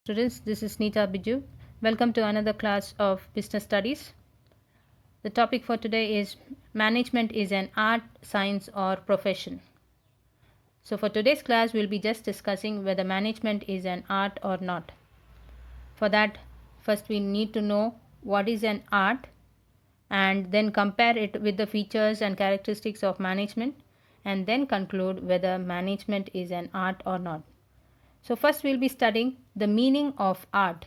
Students, this is Neeta Biju. Welcome to another class of Business Studies. The topic for today is Management is an art, science, or profession. So, for today's class, we'll be just discussing whether management is an art or not. For that, first we need to know what is an art and then compare it with the features and characteristics of management and then conclude whether management is an art or not. So, first we'll be studying the meaning of art.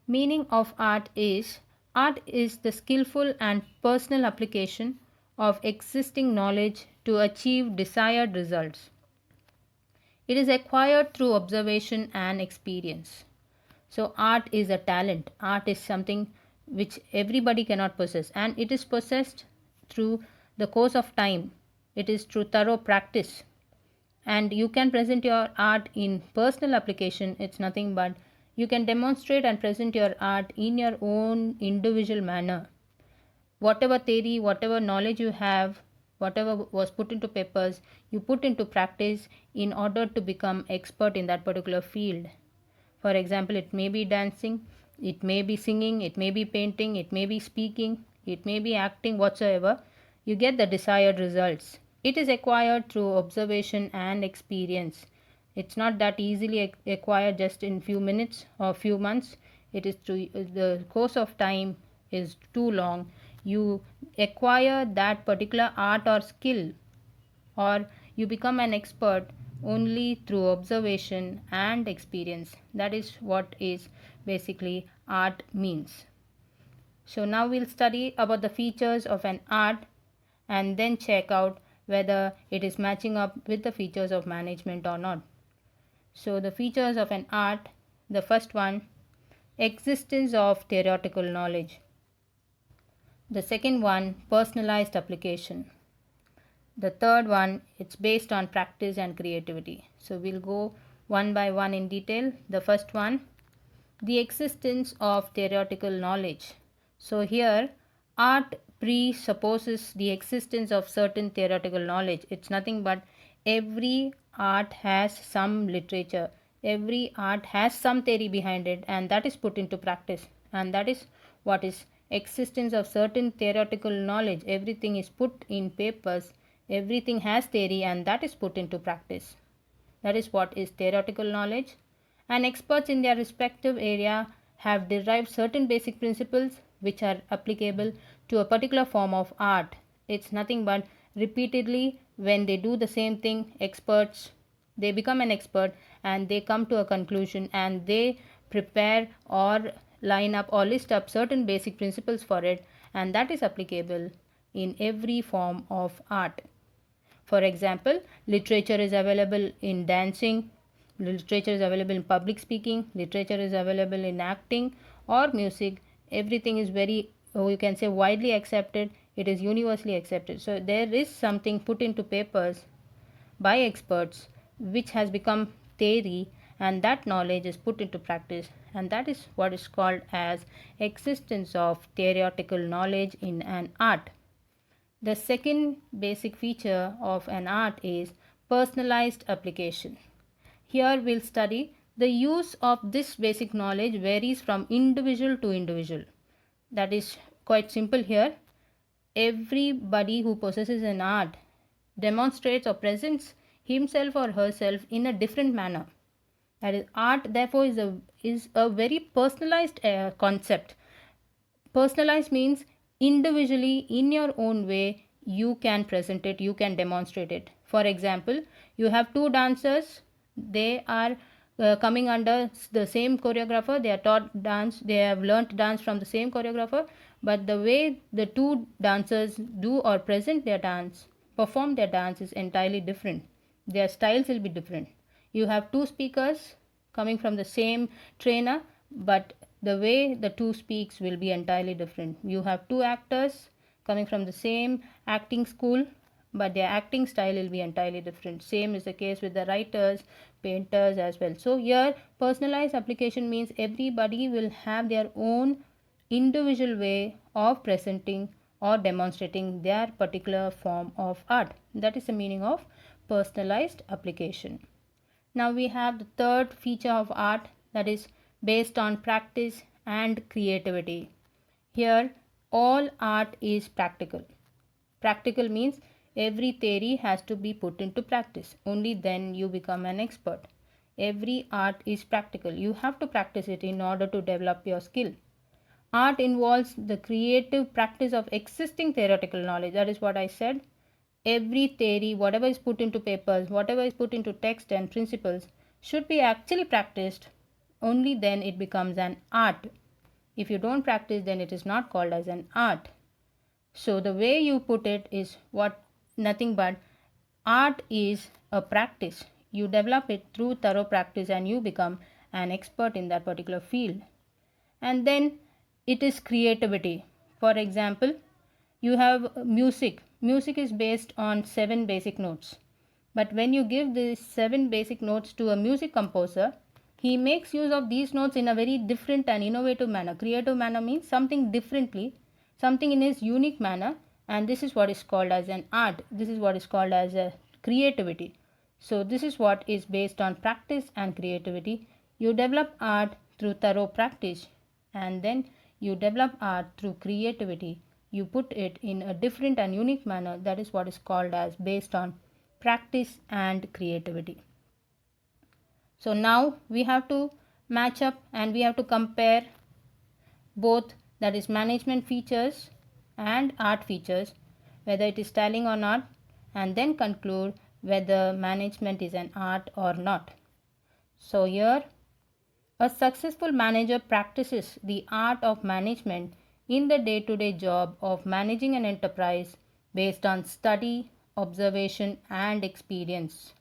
Meaning of art is the skillful and personal application of existing knowledge to achieve desired results. It is acquired through observation and experience. So art is a talent. Art is something which everybody cannot possess, and it is possessed through the course of time. It is through thorough practice. And you can present your art in personal application. It's nothing but you can demonstrate and present your art in your own individual manner. Whatever theory, whatever knowledge you have, whatever was put into papers, you put into practice in order to become expert in that particular field. For example, it may be dancing, it may be singing, it may be painting, it may be speaking, it may be acting, whatsoever. You get the desired results. It is acquired through observation and experience. It's not that easily acquired just in few minutes or few months. It is through the course of time is too long. You acquire that particular art or skill, or you become an expert only through observation and experience. That is what is basically art means. So now we'll study about the features of an art and then check out whether it is matching up with the features of management or not. So the features of an art, the first one, existence of theoretical knowledge. The second one, personalized application. The third one, it's based on practice and creativity. So we'll go one by one in detail. The first one, the existence of theoretical knowledge. So here, art presupposes the existence of certain theoretical knowledge. It's nothing but every art has some literature. Every art has some theory behind it, and that is put into practice. And that is what is existence of certain theoretical knowledge. Everything is put in papers, everything has theory, and that is put into practice. That is what is theoretical knowledge. And experts in their respective area have derived certain basic principles which are applicable to a particular form of art. It's nothing but repeatedly when they do the same thing, experts, they become an expert and they come to a conclusion and they prepare or line up or list up certain basic principles for it, and that is applicable in every form of art. For example, literature is available in dancing, literature is available in public speaking, literature is available in acting or music. Everything is very, you can say, widely accepted. It is universally accepted. So there is something put into papers by experts which has become theory, and that knowledge is put into practice, and that is what is called as existence of theoretical knowledge in an art. The second basic feature of an art is personalized application. Here we'll study the use of this basic knowledge varies from individual to individual. That is quite simple here. Everybody who possesses an art demonstrates or presents himself or herself in a different manner. That is, art therefore is a very personalized concept. Personalized means individually in your own way you can present it, you can demonstrate it. For example, you have two dancers, they are coming under the same choreographer, they are taught dance, they have learnt dance from the same choreographer, but the way the two dancers do or present their dance, perform their dance is entirely different. Their styles will be different. You have two speakers coming from the same trainer, but the way the two speaks will be entirely different. You have two actors coming from the same acting school, but their acting style will be entirely different. Same is the case with the writers, painters as well. So here personalized application means everybody will have their own individual way of presenting or demonstrating their particular form of art. That is the meaning of personalized application. Now we have the third feature of art, that is based on practice and creativity. Here, all art is practical. Practical means every theory has to be put into practice. Only then you become an expert. Every art is practical. You have to practice it in order to develop your skill. Art involves the creative practice of existing theoretical knowledge. That is what I said. Every theory, whatever is put into papers, whatever is put into text and principles, should be actually practiced. Only then it becomes an art. If you don't practice, then it is not called as an art. So the way you put it is what nothing but art is a practice. You develop it through thorough practice and you become an expert in that particular field. And then it is creativity. For example, you have music. Music is based on 7 basic notes. But when you give these 7 basic notes to a music composer, he makes use of these notes in a very different and innovative manner. Creative manner means something differently, something in his unique manner, and this is what is called as an art. This is what is called as a creativity. So this is what is based on practice and creativity. You develop art through thorough practice, and then you develop art through creativity. You put it in a different and unique manner. That is what is called as based on practice and creativity. So now we have to match up and we have to compare both, that is management features and art features, whether it is styling or not, and then conclude whether management is an art or not. So here, a successful manager practices the art of management in the day-to-day job of managing an enterprise based on study, observation and experience.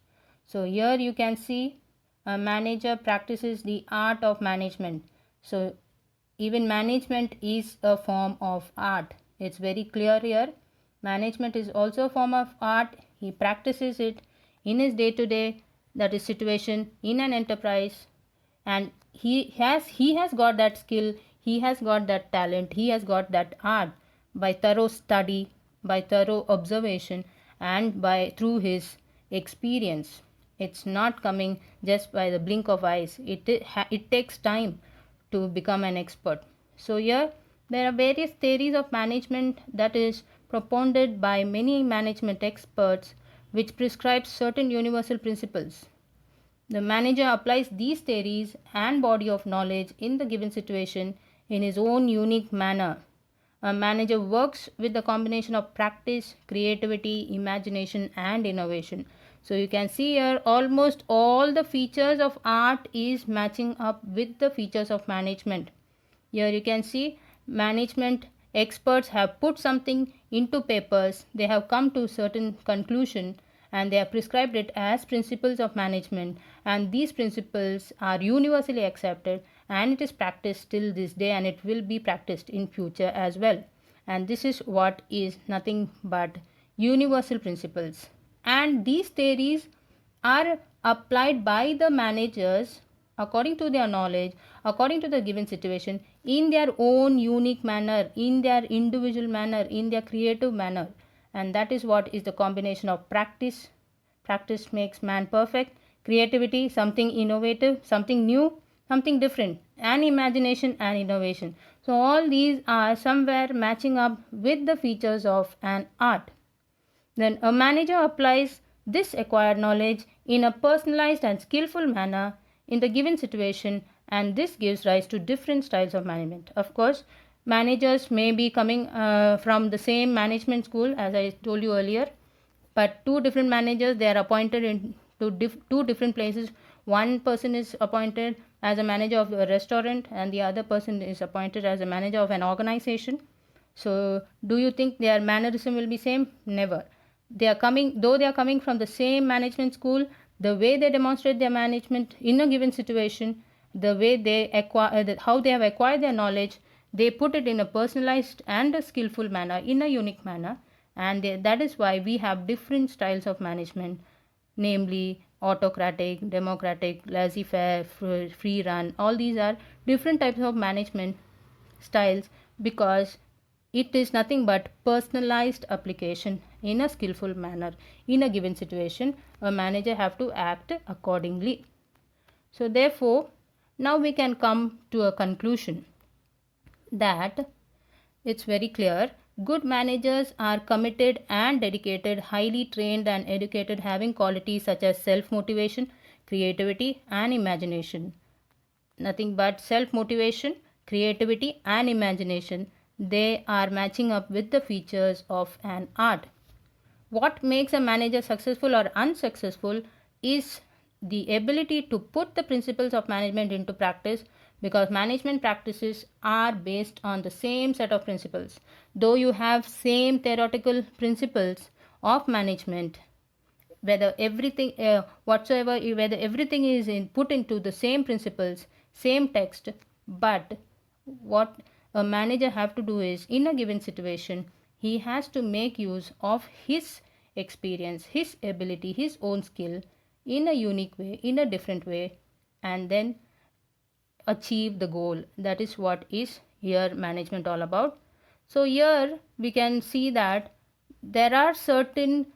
So here you can see a manager practices the art of management. So even management is a form of art. It's very clear here. Management is also a form of art. He practices it in his day-to-day, that is situation in an enterprise, and he has got that skill, he has got that talent, he has got that art by thorough study, by thorough observation, and by through his experience. It's not coming just by the blink of eyes. It takes time to become an expert. So here there are various theories of management that is propounded by many management experts which prescribe certain universal principles. The manager applies these theories and body of knowledge in the given situation in his own unique manner. A manager works with the combination of practice, creativity, imagination and innovation. So you can see here almost all the features of art is matching up with the features of management. Here you can see management experts have put something into papers, they have come to certain conclusion and they have prescribed it as principles of management, and these principles are universally accepted and it is practiced till this day and it will be practiced in future as well. And this is what is nothing but universal principles, and these theories are applied by the managers according to their knowledge, according to the given situation, in their own unique manner, in their individual manner, in their creative manner. And that is what is the combination of practice. Practice makes man perfect. Creativity, something innovative, something new, something different, and imagination and innovation. So all these are somewhere matching up with the features of an art. Then a manager applies this acquired knowledge in a personalized and skillful manner in the given situation, and this gives rise to different styles of management. Of course, managers may be coming from the same management school as I told you earlier, but two different managers, they are appointed in two different places. One person is appointed as a manager of a restaurant and the other person is appointed as a manager of an organization. So do you think their mannerism will be same? Never. They are coming, though they are coming from the same management school, the way they demonstrate their management in a given situation, the way they acquire, how they have acquired their knowledge, they put it in a personalized and a skillful manner, in a unique manner, and that is why we have different styles of management, namely autocratic, democratic, laissez-faire, free run. All these are different types of management styles because it is nothing but personalized application in a skillful manner. In a given situation, a manager have to act accordingly. So therefore, Now we can come to a conclusion that it's very clear. Good managers are committed and dedicated, highly trained and educated, having qualities such as self-motivation, creativity and imagination. Nothing but self-motivation, creativity and imagination. They are matching up with the features of an art. What makes a manager successful or unsuccessful is the ability to put the principles of management into practice, because management practices are based on the same set of principles. Though you have same theoretical principles of management, whether everything whether everything is put into the same principles, same text, but what a manager have to do is, in a given situation, he has to make use of his experience, his ability, his own skill in a unique way, in a different way, and then achieve the goal. That is what is here management all about. So here we can see that there are certain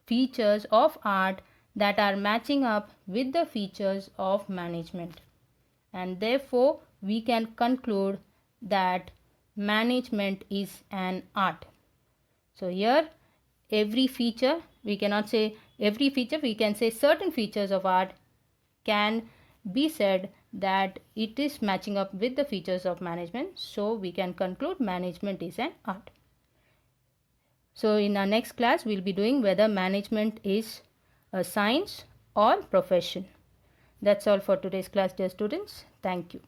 features of art that are matching up with the features of management, and therefore we can conclude that management is an art. So here every feature, we cannot say every feature, we can say certain features of art can be said that it is matching up with the features of management. So we can conclude management is an art. So in our next class, we'll be doing whether management is a science or profession. That's all for today's class, dear students. Thank you.